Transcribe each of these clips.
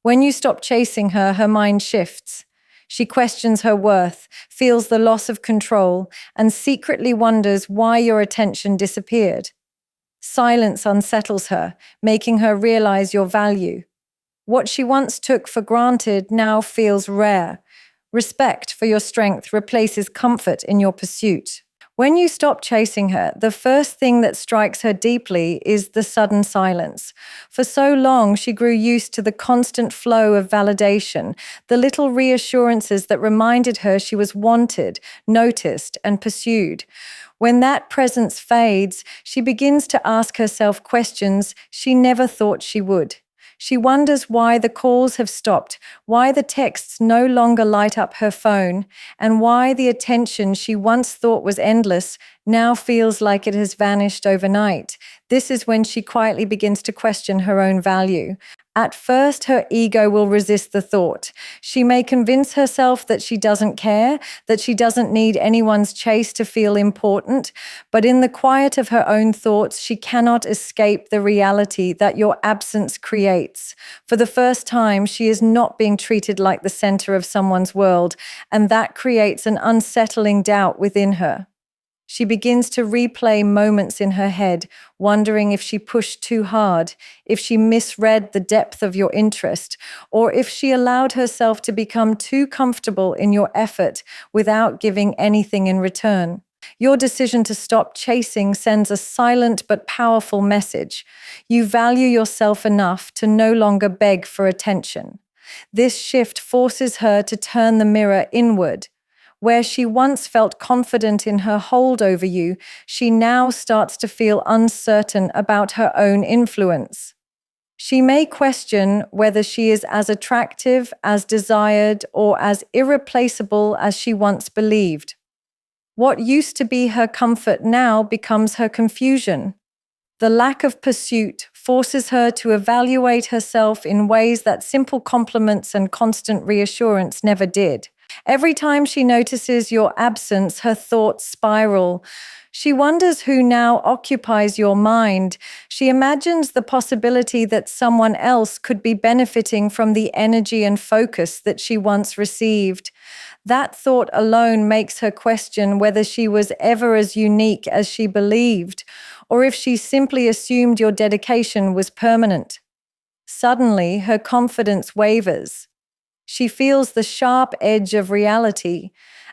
When you stop chasing her, her mind shifts. She questions her worth, feels the loss of control, and secretly wonders why your attention disappeared. Silence unsettles her, making her realize your value. What she once took for granted now feels rare. Respect for your strength replaces comfort in your pursuit. When you stop chasing her, the first thing that strikes her deeply is the sudden silence. For so long, she grew used to the constant flow of validation, the little reassurances that reminded her she was wanted, noticed, and pursued. When that presence fades, she begins to ask herself questions she never thought she would. She wonders why the calls have stopped, why the texts no longer light up her phone, and why the attention she once thought was endless now feels like it has vanished overnight. This is when she quietly begins to question her own value. At first, her ego will resist the thought. She may convince herself that she doesn't care, that she doesn't need anyone's chase to feel important, but in the quiet of her own thoughts, she cannot escape the reality that your absence creates. For the first time, she is not being treated like the center of someone's world, and that creates an unsettling doubt within her. She begins to replay moments in her head, wondering if she pushed too hard, if she misread the depth of your interest, or if she allowed herself to become too comfortable in your effort without giving anything in return. Your decision to stop chasing sends a silent but powerful message. You value yourself enough to no longer beg for attention. This shift forces her to turn the mirror inward. Where she once felt confident in her hold over you, she now starts to feel uncertain about her own influence. She may question whether she is as attractive, as desired, or as irreplaceable as she once believed. What used to be her comfort now becomes her confusion. The lack of pursuit forces her to evaluate herself in ways that simple compliments and constant reassurance never did. Every time she notices your absence, her thoughts spiral. She wonders who now occupies your mind. She imagines the possibility that someone else could be benefiting from the energy and focus that she once received. That thought alone makes her question whether she was ever as unique as she believed, or if she simply assumed your dedication was permanent. Suddenly, her confidence wavers. She feels the sharp edge of reality.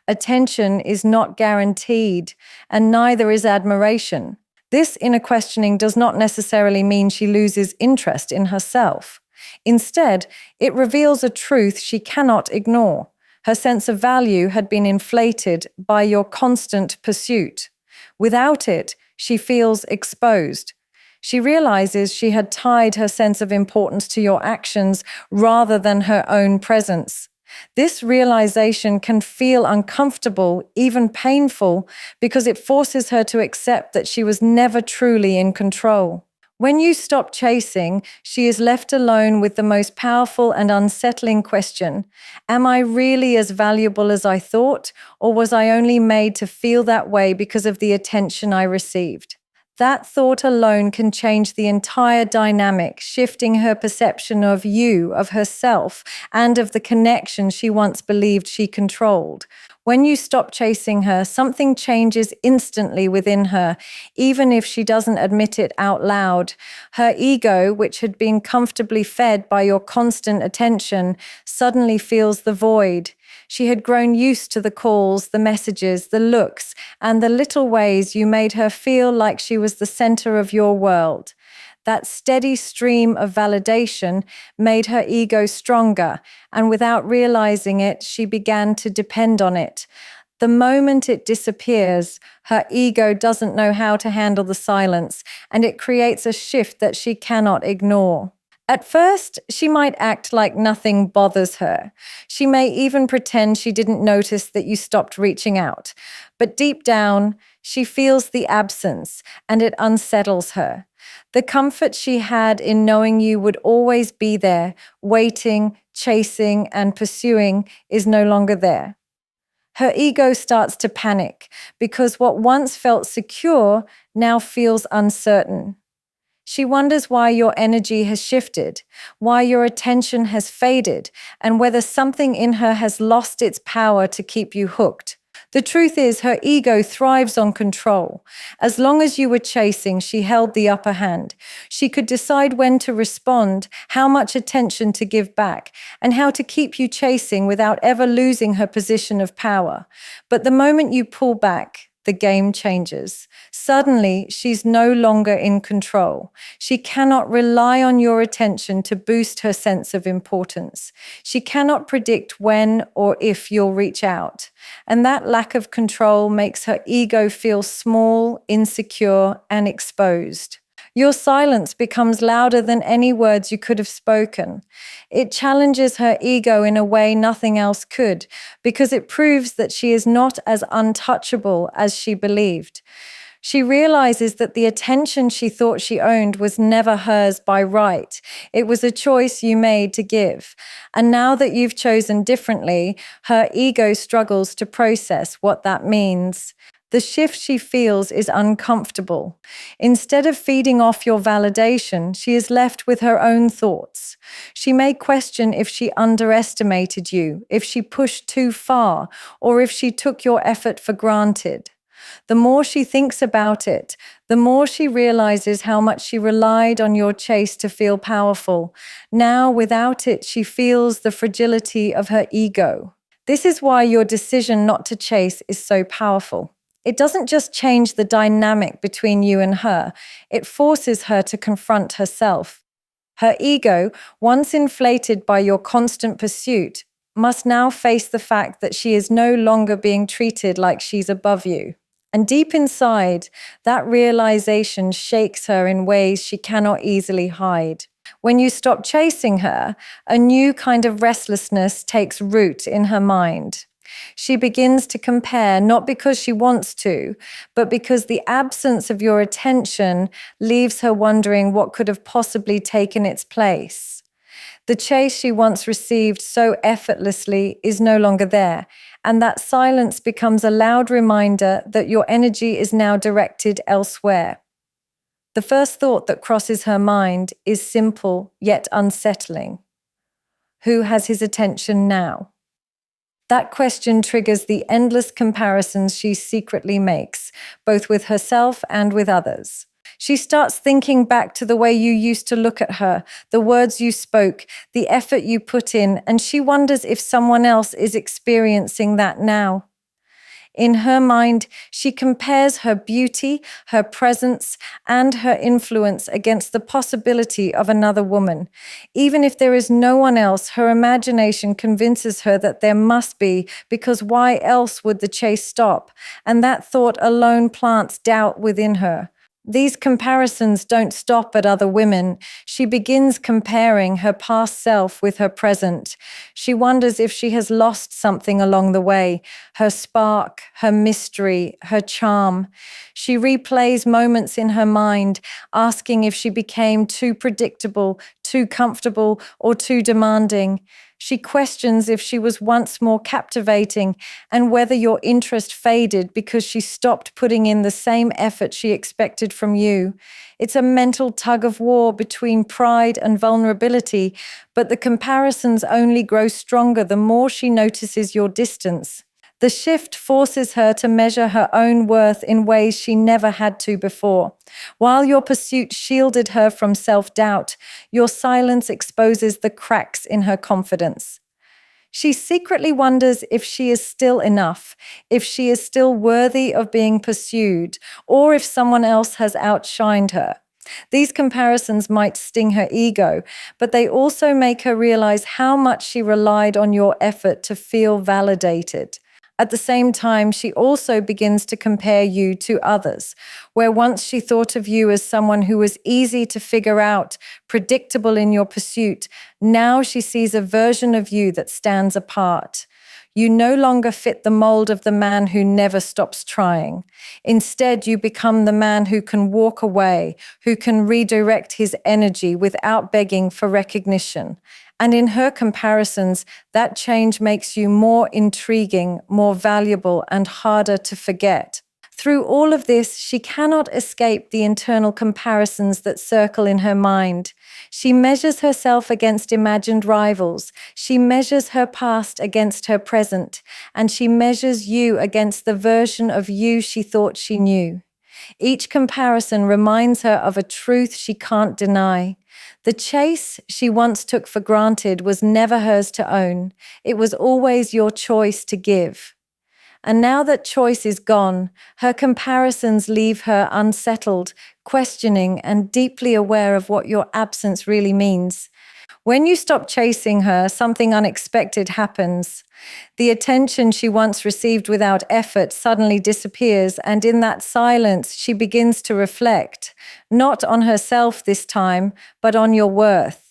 Attention is not guaranteed, and neither is admiration. This inner questioning does not necessarily mean she loses interest in herself. Instead, it reveals a truth she cannot ignore. Her sense of value had been inflated by your constant pursuit. Without it, she feels exposed. She realizes she had tied her sense of importance to your actions rather than her own presence. This realization can feel uncomfortable, even painful, because it forces her to accept that she was never truly in control. When you stop chasing, she is left alone with the most powerful and unsettling question: am I really as valuable as I thought, or was I only made to feel that way because of the attention I received? That thought alone can change the entire dynamic, shifting her perception of you, of herself, and of the connection she once believed she controlled. When you stop chasing her, something changes instantly within her, even if she doesn't admit it out loud. Her ego, which had been comfortably fed by your constant attention, suddenly feels the void. She had grown used to the calls, the messages, the looks, and the little ways you made her feel like she was the center of your world. That steady stream of validation made her ego stronger, and without realizing it, she began to depend on it. The moment it disappears, her ego doesn't know how to handle the silence, and it creates a shift that she cannot ignore. At first, she might act like nothing bothers her. She may even pretend she didn't notice that you stopped reaching out. But deep down, she feels the absence, and it unsettles her. The comfort she had in knowing you would always be there, waiting, chasing, and pursuing, is no longer there. Her ego starts to panic because what once felt secure now feels uncertain. She wonders why your energy has shifted, why your attention has faded, and whether something in her has lost its power to keep you hooked. The truth is, her ego thrives on control. As long as you were chasing, she held the upper hand. She could decide when to respond, how much attention to give back, and how to keep you chasing without ever losing her position of power. But the moment you pull back, the game changes. Suddenly, she's no longer in control. She cannot rely on your attention to boost her sense of importance. She cannot predict when or if you'll reach out. And that lack of control makes her ego feel small, insecure, and exposed. Your silence becomes louder than any words you could have spoken. It challenges her ego in a way nothing else could, because it proves that she is not as untouchable as she believed. She realizes that the attention she thought she owned was never hers by right. It was a choice you made to give. And now that you've chosen differently, her ego struggles to process what that means. The shift she feels is uncomfortable. Instead of feeding off your validation, she is left with her own thoughts. She may question if she underestimated you, if she pushed too far, or if she took your effort for granted. The more she thinks about it, the more she realizes how much she relied on your chase to feel powerful. Now, without it, she feels the fragility of her ego. This is why your decision not to chase is so powerful. It doesn't just change the dynamic between you and her, it forces her to confront herself. Her ego, once inflated by your constant pursuit, must now face the fact that she is no longer being treated like she's above you. And deep inside, that realization shakes her in ways she cannot easily hide. When you stop chasing her, a new kind of restlessness takes root in her mind. She begins to compare, not because she wants to, but because the absence of your attention leaves her wondering what could have possibly taken its place. The chase she once received so effortlessly is no longer there, and that silence becomes a loud reminder that your energy is now directed elsewhere. The first thought that crosses her mind is simple yet unsettling. Who has his attention now? That question triggers the endless comparisons she secretly makes, both with herself and with others. She starts thinking back to the way you used to look at her, the words you spoke, the effort you put in, and she wonders if someone else is experiencing that now. In her mind, she compares her beauty, her presence, and her influence against the possibility of another woman. Even if there is no one else, her imagination convinces her that there must be, because why else would the chase stop? And that thought alone plants doubt within her. These comparisons don't stop at other women. She begins comparing her past self with her present. She wonders if she has lost something along the way, her spark, her mystery, her charm. She replays moments in her mind, asking if she became too predictable, too comfortable, or too demanding. She questions if she was once more captivating and whether your interest faded because she stopped putting in the same effort she expected from you. It's a mental tug of war between pride and vulnerability, but the comparisons only grow stronger the more she notices your distance. The shift forces her to measure her own worth in ways she never had to before. While your pursuit shielded her from self-doubt, your silence exposes the cracks in her confidence. She secretly wonders if she is still enough, if she is still worthy of being pursued, or if someone else has outshined her. These comparisons might sting her ego, but they also make her realize how much she relied on your effort to feel validated. At the same time, she also begins to compare you to others, where once she thought of you as someone who was easy to figure out, predictable in your pursuit, now she sees a version of you that stands apart. You no longer fit the mold of the man who never stops trying. Instead, you become the man who can walk away, who can redirect his energy without begging for recognition. And in her comparisons, that change makes you more intriguing, more valuable, and harder to forget. Through all of this, she cannot escape the internal comparisons that circle in her mind. She measures herself against imagined rivals. She measures her past against her present, and she measures you against the version of you she thought she knew. Each comparison reminds her of a truth she can't deny. The chase she once took for granted was never hers to own. It was always your choice to give. And now that choice is gone, her comparisons leave her unsettled, questioning, and deeply aware of what your absence really means. When you stop chasing her, something unexpected happens. The attention she once received without effort suddenly disappears, and in that silence, she begins to reflect, not on herself this time, but on your worth.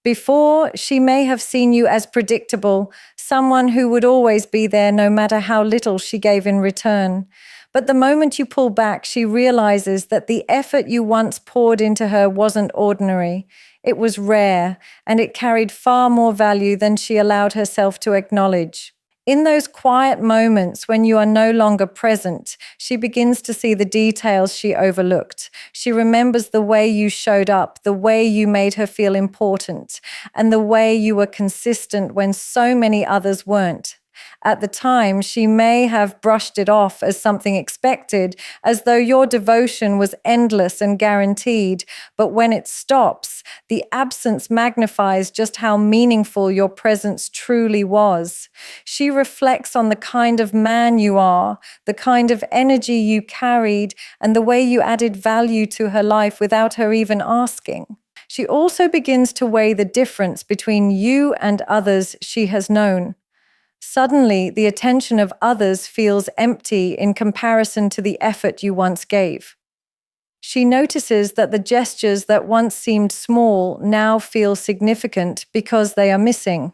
Before, she may have seen you as predictable, someone who would always be there no matter how little she gave in return. But the moment you pull back, she realizes that the effort you once poured into her wasn't ordinary. It was rare, and it carried far more value than she allowed herself to acknowledge. In those quiet moments when you are no longer present, she begins to see the details she overlooked. She remembers the way you showed up, the way you made her feel important, and the way you were consistent when so many others weren't. At the time, she may have brushed it off as something expected, as though your devotion was endless and guaranteed. But when it stops, the absence magnifies just how meaningful your presence truly was. She reflects on the kind of man you are, the kind of energy you carried, and the way you added value to her life without her even asking. She also begins to weigh the difference between you and others she has known. Suddenly, the attention of others feels empty in comparison to the effort you once gave. She notices that the gestures that once seemed small now feel significant because they are missing.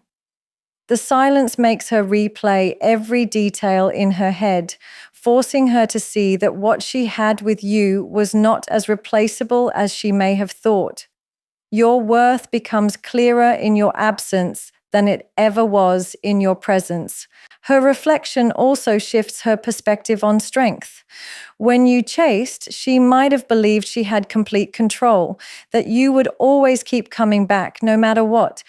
The silence makes her replay every detail in her head, forcing her to see that what she had with you was not as replaceable as she may have thought. Your worth becomes clearer in your absence than it ever was in your presence. Her reflection also shifts her perspective on strength. When you chased, she might have believed she had complete control, that you would always keep coming back no matter what.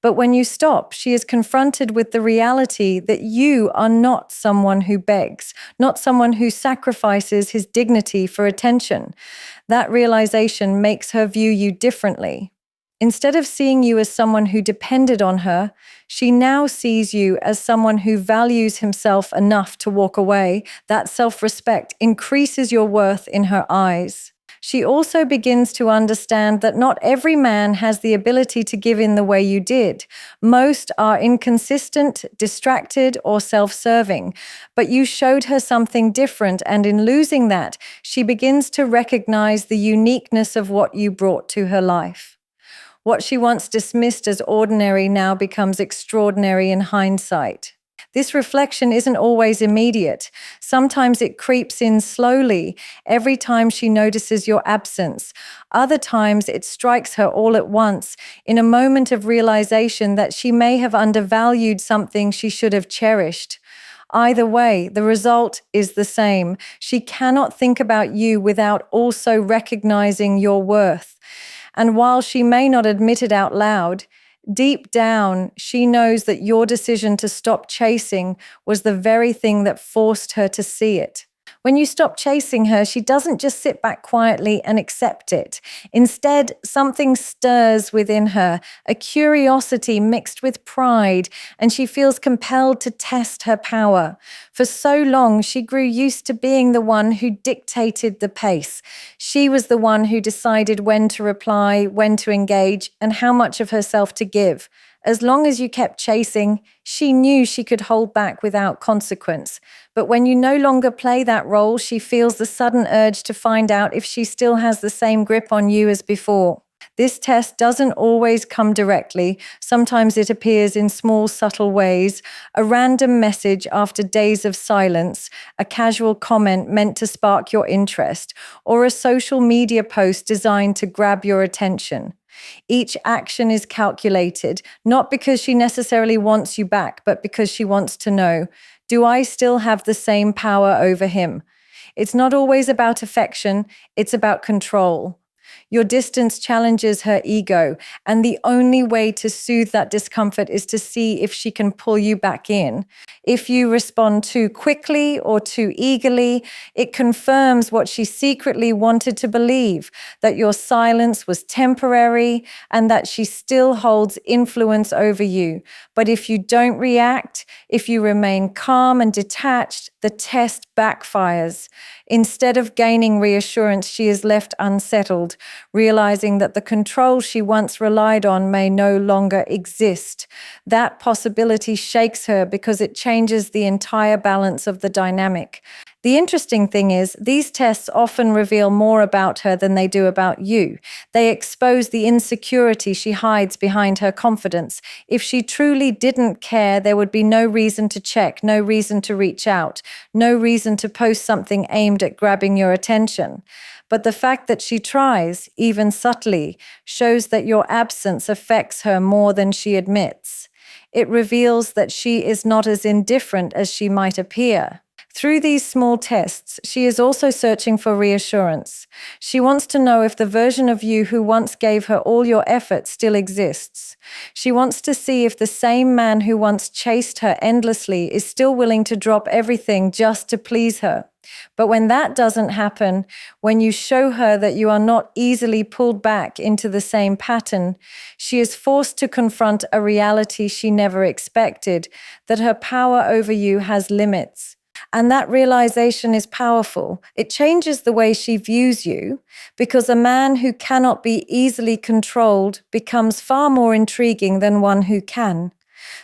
But when you stop, she is confronted with the reality that you are not someone who begs, not someone who sacrifices his dignity for attention. That realization makes her view you differently. Instead of seeing you as someone who depended on her, she now sees you as someone who values himself enough to walk away. That self-respect increases your worth in her eyes. She also begins to understand that not every man has the ability to give in the way you did. Most are inconsistent, distracted, or self-serving. But you showed her something different, and in losing that, she begins to recognize the uniqueness of what you brought to her life. What she once dismissed as ordinary now becomes extraordinary in hindsight. This reflection isn't always immediate. Sometimes it creeps in slowly, every time she notices your absence. Other times it strikes her all at once, in a moment of realization that she may have undervalued something she should have cherished. Either way, the result is the same. She cannot think about you without also recognizing your worth. And while she may not admit it out loud, deep down, she knows that your decision to stop chasing was the very thing that forced her to see it. When you stop chasing her, she doesn't just sit back quietly and accept it. Instead, something stirs within her, a curiosity mixed with pride, and she feels compelled to test her power. For so long, she grew used to being the one who dictated the pace. She was the one who decided when to reply, when to engage, and how much of herself to give. As long as you kept chasing, she knew she could hold back without consequence. But when you no longer play that role, she feels the sudden urge to find out if she still has the same grip on you as before. This test doesn't always come directly. Sometimes it appears in small, subtle ways. A random message after days of silence, a casual comment meant to spark your interest, or a social media post designed to grab your attention. Each action is calculated, not because she necessarily wants you back, but because she wants to know, do I still have the same power over him? It's not always about affection, it's about control. Your distance challenges her ego, and the only way to soothe that discomfort is to see if she can pull you back in. If you respond too quickly or too eagerly, it confirms what she secretly wanted to believe, that your silence was temporary and that she still holds influence over you. But if you don't react, if you remain calm and detached, the test backfires. Instead of gaining reassurance, she is left unsettled, realizing that the control she once relied on may no longer exist. That possibility shakes her because it changes the entire balance of the dynamic. The interesting thing is, these tests often reveal more about her than they do about you. They expose the insecurity she hides behind her confidence. If she truly didn't care, there would be no reason to check, no reason to reach out, no reason to post something aimed at grabbing your attention. But the fact that she tries, even subtly, shows that your absence affects her more than she admits. It reveals that she is not as indifferent as she might appear. Through these small tests, she is also searching for reassurance. She wants to know if the version of you who once gave her all your effort still exists. She wants to see if the same man who once chased her endlessly is still willing to drop everything just to please her. But when that doesn't happen, when you show her that you are not easily pulled back into the same pattern, she is forced to confront a reality she never expected, that her power over you has limits. And that realization is powerful. It changes the way she views you, because a man who cannot be easily controlled becomes far more intriguing than one who can.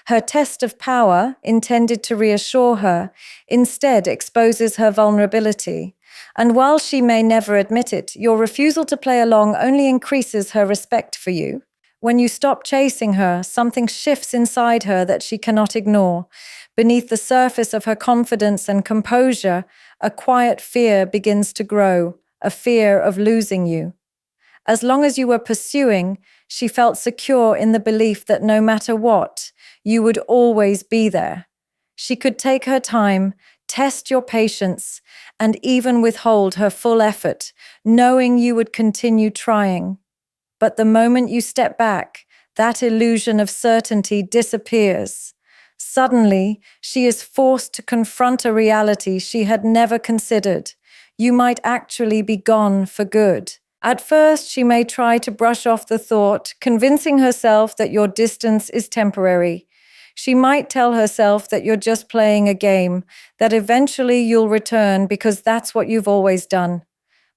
Her test of power, intended to reassure her, instead exposes her vulnerability. And while she may never admit it, your refusal to play along only increases her respect for you. When you stop chasing her, something shifts inside her that she cannot ignore. Beneath the surface of her confidence and composure, a quiet fear begins to grow, a fear of losing you. As long as you were pursuing, she felt secure in the belief that no matter what, you would always be there. She could take her time, test your patience, and even withhold her full effort, knowing you would continue trying. But the moment you step back, that illusion of certainty disappears. Suddenly, she is forced to confront a reality she had never considered. You might actually be gone for good. At first, she may try to brush off the thought, convincing herself that your distance is temporary. She might tell herself that you're just playing a game, that eventually you'll return because that's what you've always done.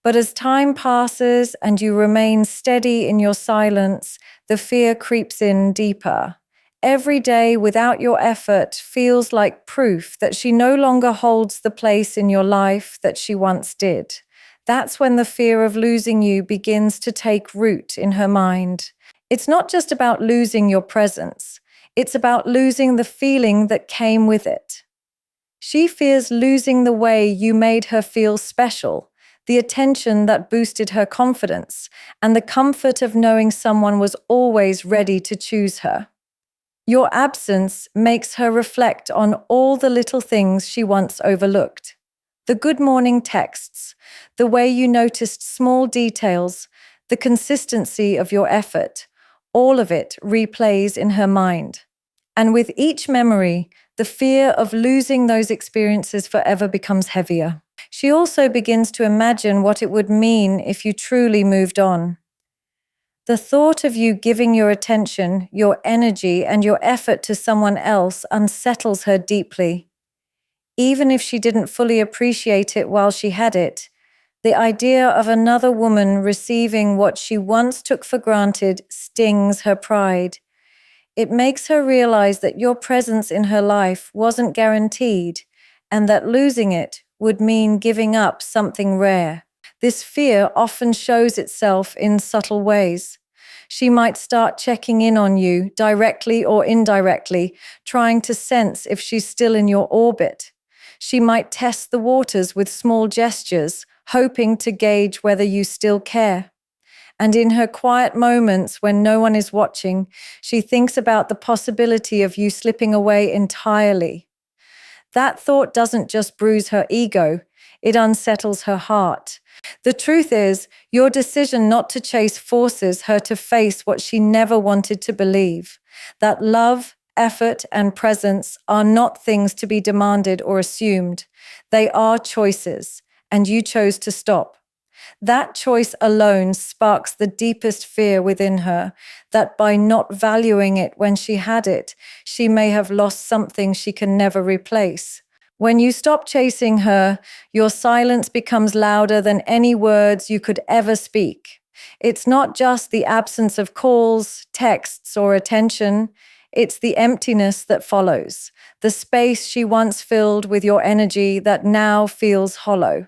But as time passes and you remain steady in your silence, the fear creeps in deeper. Every day without your effort feels like proof that she no longer holds the place in your life that she once did. That's when the fear of losing you begins to take root in her mind. It's not just about losing your presence. It's about losing the feeling that came with it. She fears losing the way you made her feel special, the attention that boosted her confidence, and the comfort of knowing someone was always ready to choose her. Your absence makes her reflect on all the little things she once overlooked. The good morning texts, the way you noticed small details, the consistency of your effort, all of it replays in her mind. And with each memory, the fear of losing those experiences forever becomes heavier. She also begins to imagine what it would mean if you truly moved on. The thought of you giving your attention, your energy, and your effort to someone else unsettles her deeply. Even if she didn't fully appreciate it while she had it, the idea of another woman receiving what she once took for granted stings her pride. It makes her realize that your presence in her life wasn't guaranteed, and that losing it would mean giving up something rare. This fear often shows itself in subtle ways. She might start checking in on you, directly or indirectly, trying to sense if she's still in your orbit. She might test the waters with small gestures, hoping to gauge whether you still care. And in her quiet moments when no one is watching, she thinks about the possibility of you slipping away entirely. That thought doesn't just bruise her ego, It unsettles her heart. The truth is, your decision not to chase forces her to face what she never wanted to believe, that love, effort, and presence are not things to be demanded or assumed. They are choices, and you chose to stop. That choice alone sparks the deepest fear within her, that by not valuing it when she had it, she may have lost something she can never replace. When you stop chasing her, your silence becomes louder than any words you could ever speak. It's not just the absence of calls, texts, or attention. It's the emptiness that follows, the space she once filled with your energy that now feels hollow.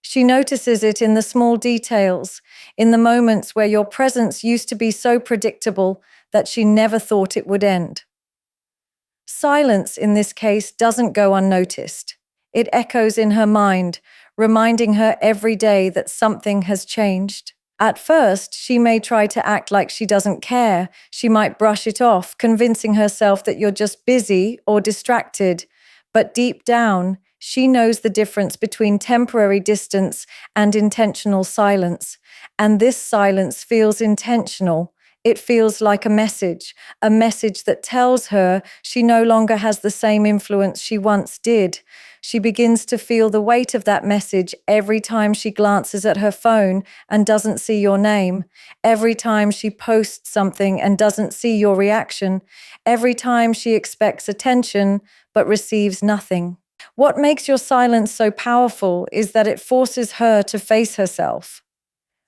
She notices it in the small details, in the moments where your presence used to be so predictable that she never thought it would end. Silence, in this case, doesn't go unnoticed. It echoes in her mind, reminding her every day that something has changed. At first, she may try to act like she doesn't care. She might brush it off, convincing herself that you're just busy or distracted. But deep down, she knows the difference between temporary distance and intentional silence. And this silence feels intentional. It feels like a message that tells her she no longer has the same influence she once did. She begins to feel the weight of that message every time she glances at her phone and doesn't see your name, every time she posts something and doesn't see your reaction, every time she expects attention but receives nothing. What makes your silence so powerful is that it forces her to face herself.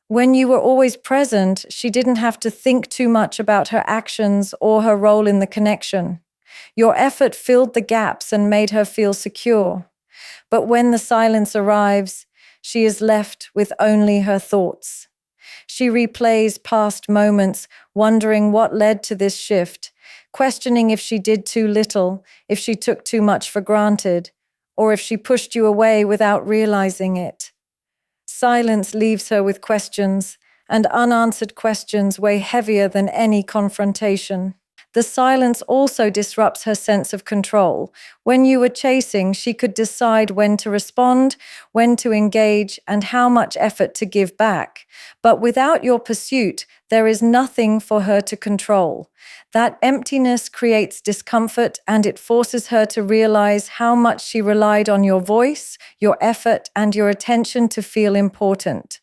When you were always present, she didn't have to think too much about her actions or her role in the connection. Your effort filled the gaps and made her feel secure. But when the silence arrives, she is left with only her thoughts. She replays past moments, wondering what led to this shift, questioning if she did too little, if she took too much for granted, or if she pushed you away without realizing it. Silence leaves her with questions, and unanswered questions weigh heavier than any confrontation. The silence also disrupts her sense of control. When you were chasing, she could decide when to respond, when to engage, and how much effort to give back. But without your pursuit, there is nothing for her to control. That emptiness creates discomfort, and it forces her to realize how much she relied on your voice, your effort, and your attention to feel important.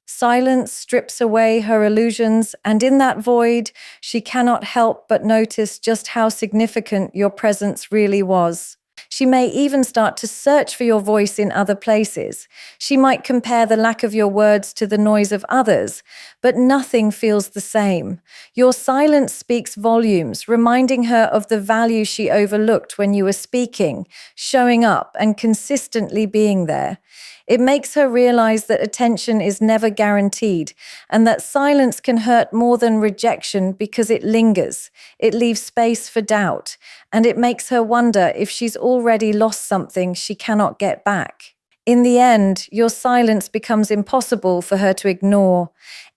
Silence strips away her illusions, and in that void, she cannot help but notice just how significant your presence really was. She may even start to search for your voice in other places. She might compare the lack of your words to the noise of others, but nothing feels the same. Your silence speaks volumes, reminding her of the value she overlooked when you were speaking, showing up, and consistently being there. It makes her realize that attention is never guaranteed and that silence can hurt more than rejection because it lingers, it leaves space for doubt, and it makes her wonder if she's already lost something she cannot get back. In the end, your silence becomes impossible for her to ignore.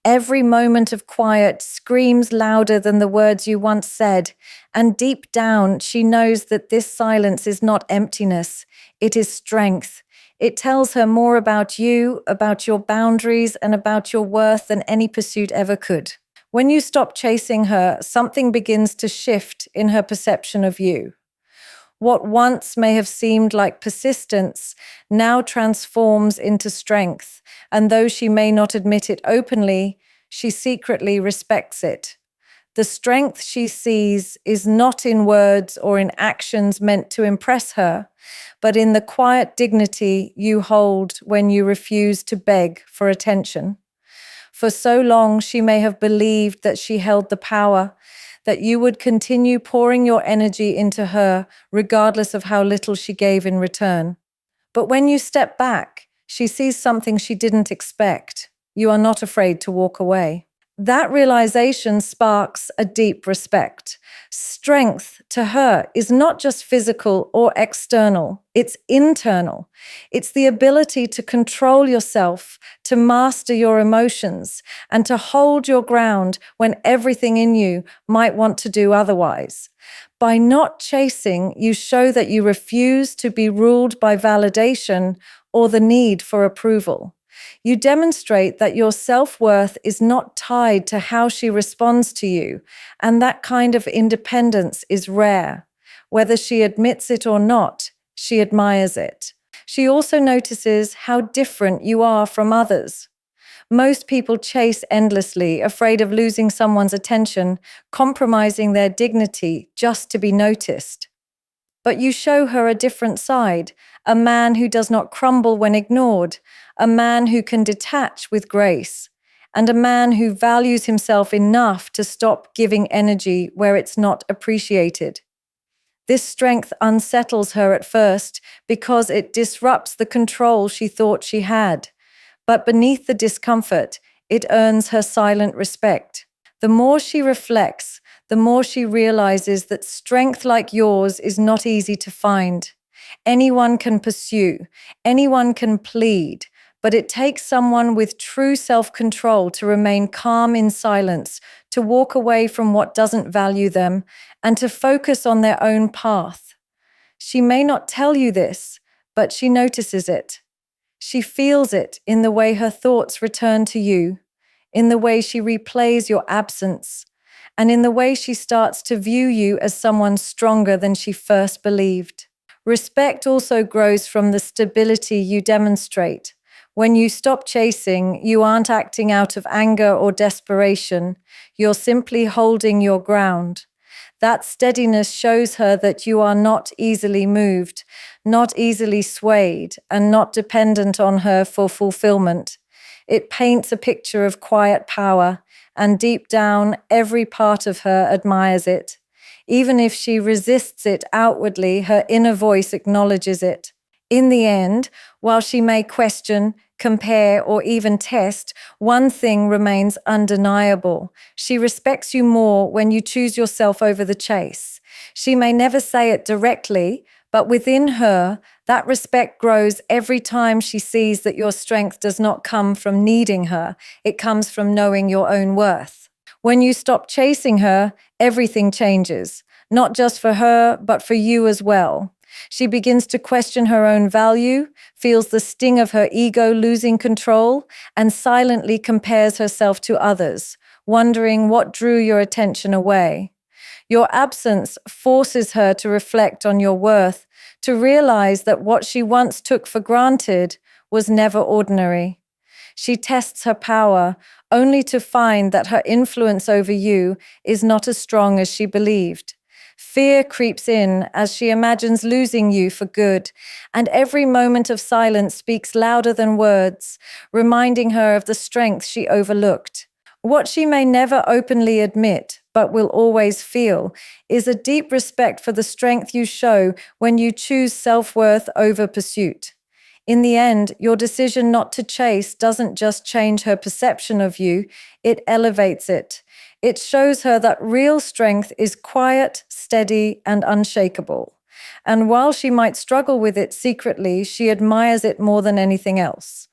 Every moment of quiet screams louder than the words you once said, and deep down she knows that this silence is not emptiness, it is strength. It tells her more about you, about your boundaries, and about your worth than any pursuit ever could. When you stop chasing her, something begins to shift in her perception of you. What once may have seemed like persistence now transforms into strength, and though she may not admit it openly, she secretly respects it. The strength she sees is not in words or in actions meant to impress her, but in the quiet dignity you hold when you refuse to beg for attention. For so long, she may have believed that she held the power, that you would continue pouring your energy into her, regardless of how little she gave in return. But when you step back, she sees something she didn't expect. You are not afraid to walk away. That realization sparks a deep respect. Strength to her is not just physical or external, it's internal. It's the ability to control yourself, to master your emotions, and to hold your ground when everything in you might want to do otherwise. By not chasing, you show that you refuse to be ruled by validation or the need for approval. You demonstrate that your self-worth is not tied to how she responds to you, and that kind of independence is rare. Whether she admits it or not, she admires it. She also notices how different you are from others. Most people chase endlessly, afraid of losing someone's attention, compromising their dignity just to be noticed. But you show her a different side, a man who does not crumble when ignored, a man who can detach with grace, and a man who values himself enough to stop giving energy where it's not appreciated. This strength unsettles her at first because it disrupts the control she thought she had. But beneath the discomfort, it earns her silent respect. The more she reflects, the more she realizes that strength like yours is not easy to find. Anyone can pursue, anyone can plead, but it takes someone with true self-control to remain calm in silence, to walk away from what doesn't value them, and to focus on their own path. She may not tell you this, but she notices it. She feels it in the way her thoughts return to you, in the way she replays your absence, and in the way she starts to view you as someone stronger than she first believed. Respect also grows from the stability you demonstrate. When you stop chasing, you aren't acting out of anger or desperation. You're simply holding your ground. That steadiness shows her that you are not easily moved, not easily swayed, and not dependent on her for fulfillment. It paints a picture of quiet power, and deep down, every part of her admires it. Even if she resists it outwardly, her inner voice acknowledges it. In the end, while she may question, compare, or even test, one thing remains undeniable. She respects you more when you choose yourself over the chase. She may never say it directly, but within her, that respect grows every time she sees that your strength does not come from needing her, it comes from knowing your own worth. When you stop chasing her, everything changes, not just for her, but for you as well. She begins to question her own value, feels the sting of her ego losing control, and silently compares herself to others, wondering what drew your attention away. Your absence forces her to reflect on your worth, to realize that what she once took for granted was never ordinary. She tests her power, only to find that her influence over you is not as strong as she believed. Fear creeps in as she imagines losing you for good, and every moment of silence speaks louder than words, reminding her of the strength she overlooked. What she may never openly admit, but will always feel, is a deep respect for the strength you show when you choose self-worth over pursuit. In the end, your decision not to chase doesn't just change her perception of you, it elevates it. It shows her that real strength is quiet, steady, and unshakable. And while she might struggle with it secretly, she admires it more than anything else.